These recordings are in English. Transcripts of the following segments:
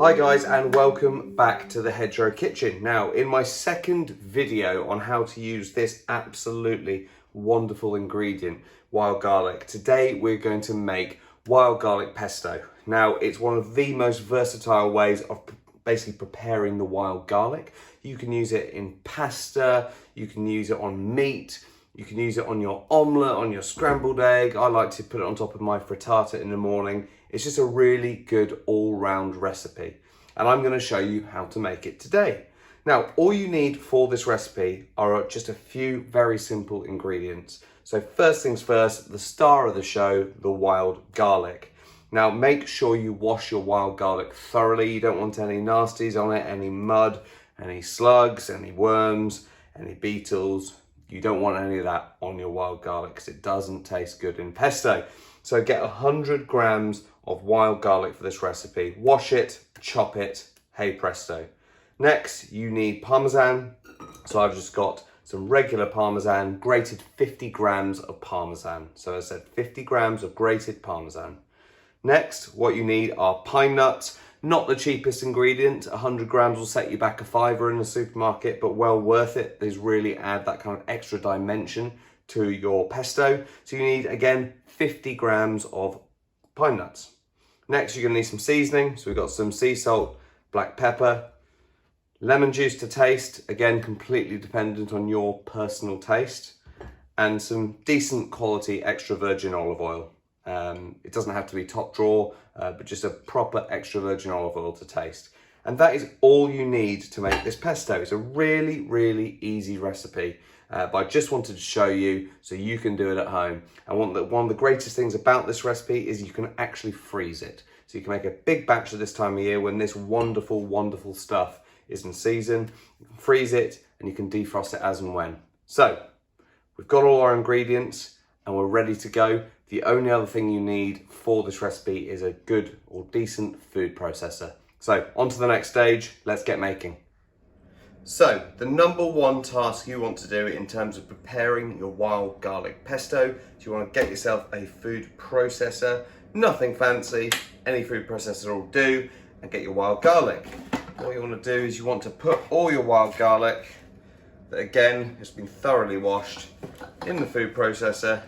Hi guys, and welcome back to the Hedgerow kitchen. Now, in my second video on how to use this absolutely wonderful ingredient, wild garlic, today we're going to make wild garlic pesto. Now, it's one of the most versatile ways of basically preparing the wild garlic. You can use it in pasta, you can use it on meat, you can use it on your omelette, on your scrambled egg. I like to put it on top of my frittata in the morning. It's just a really good all-round recipe. And I'm gonna show you how to make it today. Now, all you need for this recipe are just a few very simple ingredients. So first things first, the star of the show, the wild garlic. Now, make sure you wash your wild garlic thoroughly. You don't want any nasties on it, any mud, any slugs, any worms, any beetles. You don't want any of that on your wild garlic because it doesn't taste good in pesto. So get 100 grams of wild garlic for this recipe. Wash it, chop it, hey presto. Next, you need parmesan. So I've just got some regular parmesan, grated 50 grams of parmesan. So as I said, 50 grams of grated parmesan. Next, what you need are pine nuts. Not the cheapest ingredient. 100 grams will set you back $5 in the supermarket, but well worth it. These really add that kind of extra dimension to your pesto. So you need, again, 50 grams of pine nuts. Next, you're gonna need some seasoning. So we've got some sea salt, black pepper, lemon juice to taste, again, completely dependent on your personal taste, and some decent quality extra virgin olive oil. It doesn't have to be top drawer, but just a proper extra virgin olive oil to taste. And that is all you need to make this pesto. It's a really, really easy recipe, but I just wanted to show you so you can do it at home. And one of the greatest things about this recipe is you can actually freeze it. So you can make a big batch at this time of year when this wonderful, wonderful stuff is in season. You can freeze it and you can defrost it as and when. So we've got all our ingredients and we're ready to go. The only other thing you need for this recipe is a good or decent food processor. So on to the next stage, let's get making. So the number one task you want to do in terms of preparing your wild garlic pesto is you want to get yourself a food processor. Nothing fancy, any food processor will do, and get your wild garlic. What you want to do is you want to put all your wild garlic that again has been thoroughly washed in the food processor.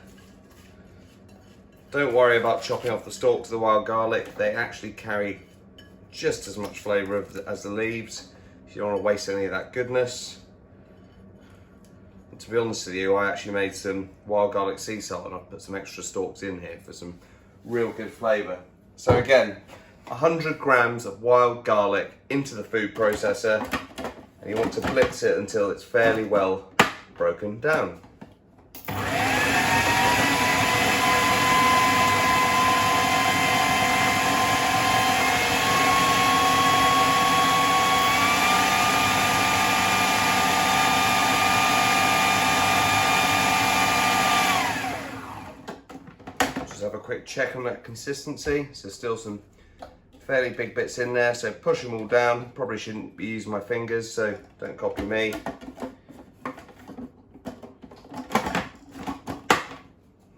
Don't worry about chopping off the stalks of the wild garlic. They actually carry just as much flavour as the leaves. You don't want to waste any of that goodness. And to be honest with you, I actually made some wild garlic sea salt and I've put some extra stalks in here for some real good flavour. So again, 100 grams of wild garlic into the food processor, and you want to blitz it until it's fairly well broken down. Have a quick check on that consistency. So still some fairly big bits in there, so push them all down. Probably shouldn't be using my fingers, so don't copy me.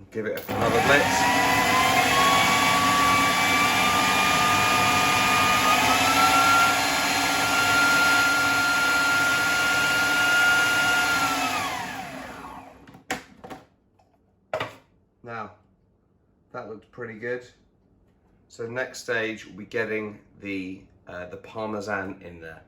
Give it another blitz. Now, that looked pretty good. So next stage, we'll be getting the parmesan in there.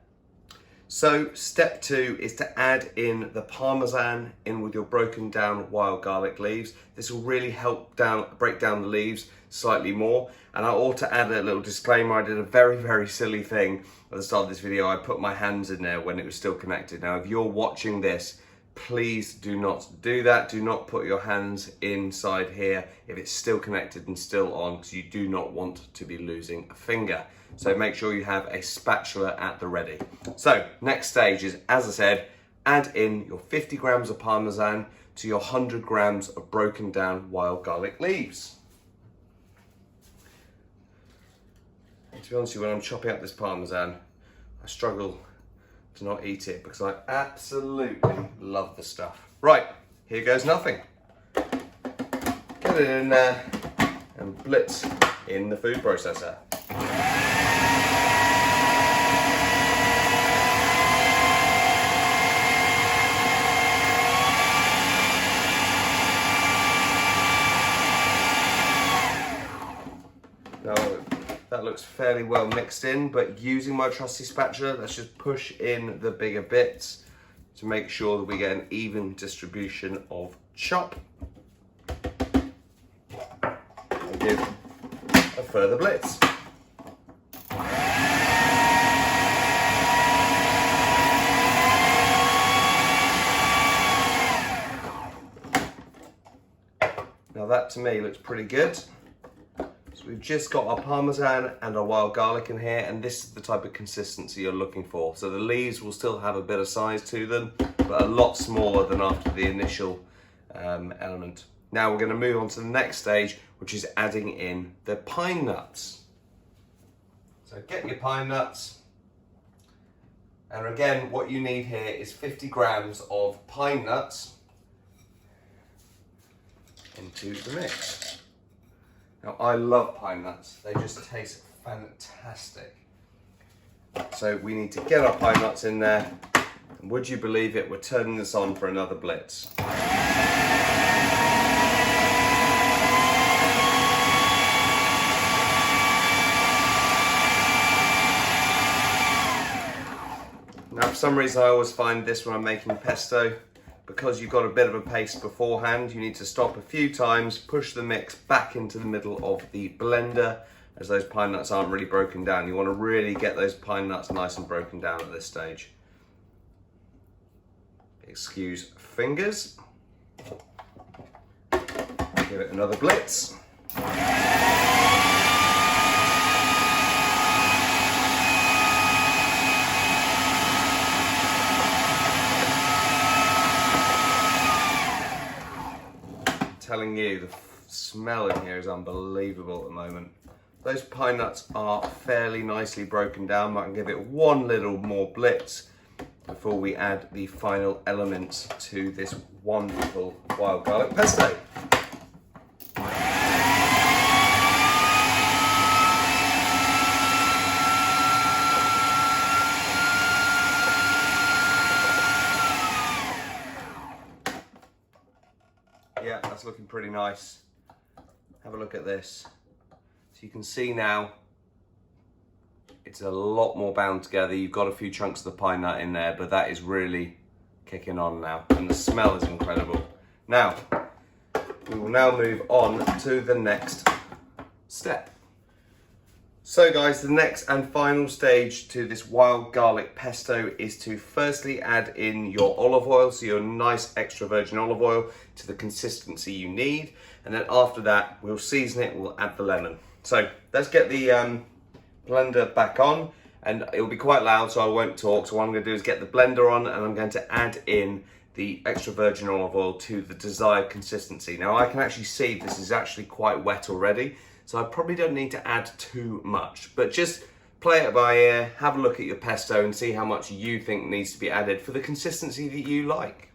So step 2 is to add in the parmesan in with your broken down wild garlic leaves. This will really help break down the leaves slightly more. And I ought to add a little disclaimer. I did a very, very silly thing at the start of this video. I put my hands in there when it was still connected. Now, if you're watching this, please do not do that. Do not put your hands inside here if it's still connected and still on, because you do not want to be losing a finger. So make sure you have a spatula at the ready. So next stage is, as I said, add in your 50 grams of parmesan to your 100 grams of broken down wild garlic leaves. And to be honest with you, when I'm chopping up this parmesan, I struggle to not eat it because I absolutely love the stuff. Right, here goes nothing. Get it in there and blitz in the food processor. Now, that looks fairly well mixed in, but using my trusty spatula, let's just push in the bigger bits to make sure that we get an even distribution of chop. And give a further blitz. Now that to me looks pretty good. So we've just got our parmesan and our wild garlic in here, and this is the type of consistency you're looking for. So the leaves will still have a bit of size to them, but a lot smaller than after the initial element. Now we're going to move on to the next stage, which is adding in the pine nuts. So get your pine nuts. And again, what you need here is 50 grams of pine nuts into the mix. Now I love pine nuts, they just taste fantastic. So we need to get our pine nuts in there, and would you believe it, we're turning this on for another blitz. Now for some reason I always find this when I'm making pesto, because you've got a bit of a paste beforehand, you need to stop a few times, push the mix back into the middle of the blender, as those pine nuts aren't really broken down. You want to really get those pine nuts nice and broken down at this stage. Excuse fingers. Give it another blitz. Telling you, the smell in here is unbelievable at the moment. Those pine nuts are fairly nicely broken down, but I can give it one little more blitz before we add the final elements to this wonderful wild garlic pesto. Yeah, that's looking pretty nice. Have a look at this. So you can see now, it's a lot more bound together. You've got a few chunks of the pine nut in there, but that is really kicking on now. And the smell is incredible. Now, we will now move on to the next step. So guys, the next and final stage to this wild garlic pesto is to firstly add in your olive oil, so your nice extra virgin olive oil to the consistency you need. And then after that, we'll season it, we'll add the lemon. So let's get the blender back on, and it will be quite loud, so I won't talk. So what I'm going to do is get the blender on, and I'm going to add in the extra virgin olive oil to the desired consistency. Now I can actually see this is actually quite wet already, so I probably don't need to add too much, but just play it by ear, have a look at your pesto and see how much you think needs to be added for the consistency that you like.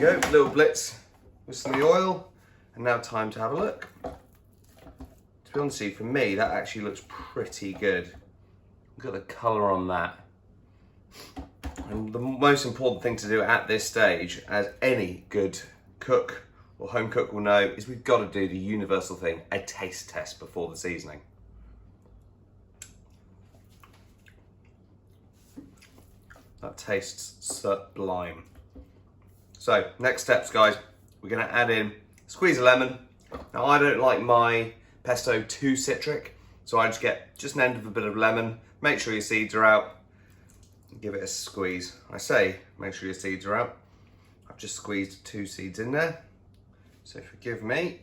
Go, little blitz with some of the oil, and now time to have a look. To be honest with you, for me, that actually looks pretty good. Look at the colour on that. And the most important thing to do at this stage, as any good cook or home cook will know, is we've got to do the universal thing, a taste test before the seasoning. That tastes sublime. So, next steps, guys, we're going to add in squeeze of lemon. Now, I don't like my pesto too citric, so I just get just an end of a bit of lemon. Make sure your seeds are out. Give it a squeeze. I say, make sure your seeds are out. I've just squeezed 2 seeds in there, so forgive me.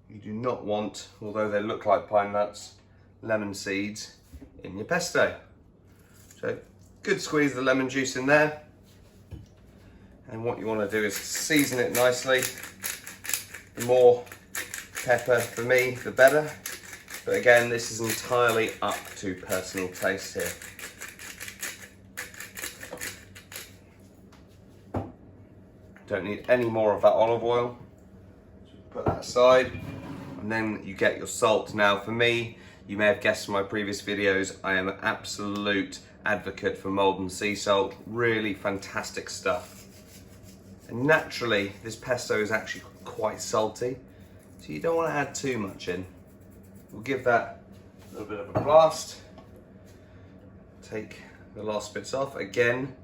You do not want, although they look like pine nuts, lemon seeds in your pesto. So, good squeeze of the lemon juice in there, and what you want to do is season it nicely. The more pepper for me, the better. But again, this is entirely up to personal taste here. Don't need any more of that olive oil. Just put that aside. And then you get your salt. Now for me, you may have guessed from my previous videos, I am an absolute advocate for Maldon sea salt. Really fantastic stuff. And naturally, this pesto is actually quite salty, so you don't want to add too much in. We'll give that a little bit of a blast. Take the last bits off. Again,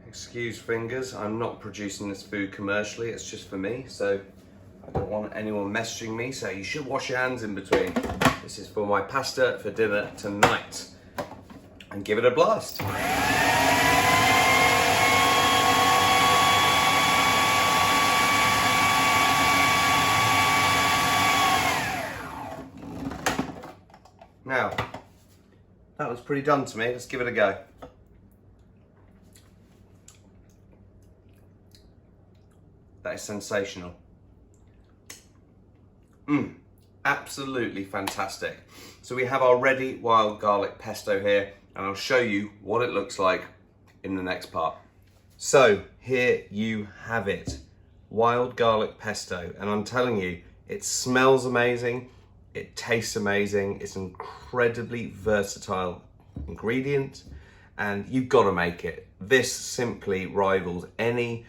excuse fingers, I'm not producing this food commercially, it's just for me, so I don't want anyone messaging me saying you should wash your hands in between. This is for my pasta for dinner tonight. And give it a blast. Now, that looks pretty done to me. Let's give it a go. That is sensational. Absolutely fantastic. So we have our ready wild garlic pesto here, and I'll show you what it looks like in the next part. So here you have it, wild garlic pesto, and I'm telling you, it smells amazing, it tastes amazing, it's an incredibly versatile ingredient, and you've got to make it. This simply rivals any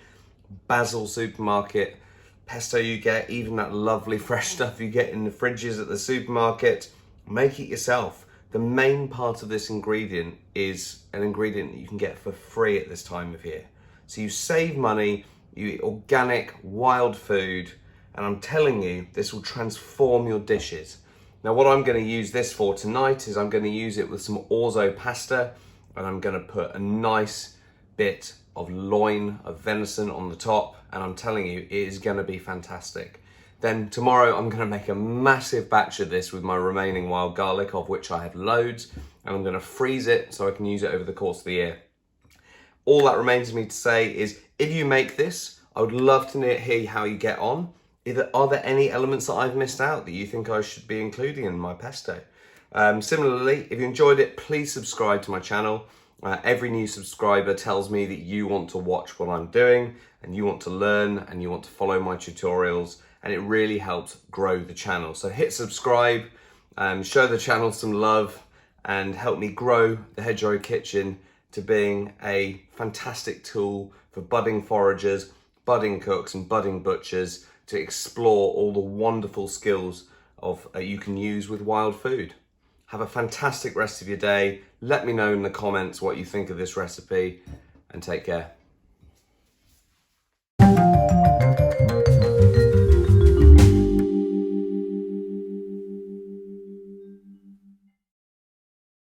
basil supermarket pesto you get, even that lovely fresh stuff you get in the fridges at the supermarket. Make it yourself. The main part of this ingredient is an ingredient that you can get for free at this time of year. So you save money, you eat organic, wild food, and I'm telling you, this will transform your dishes. Now what I'm going to use this for tonight is I'm going to use it with some orzo pasta, and I'm going to put a nice bit of loin of venison on the top, and I'm telling you, it is going to be fantastic. Then tomorrow I'm going to make a massive batch of this with my remaining wild garlic, of which I have loads, and I'm going to freeze it so I can use it over the course of the year. All that remains me to say is, if you make this, I would love to hear how you get on. Are there any elements that I've missed out that you think I should be including in my pesto? Similarly, if you enjoyed it, please subscribe to my channel. Every new subscriber tells me that you want to watch what I'm doing, and you want to learn, and you want to follow my tutorials, and it really helps grow the channel. So hit subscribe, show the channel some love, and help me grow the Hedgerow kitchen to being a fantastic tool for budding foragers, budding cooks, and budding butchers to explore all the wonderful skills of you can use with wild food. Have a fantastic rest of your day. Let me know in the comments what you think of this recipe, and take care.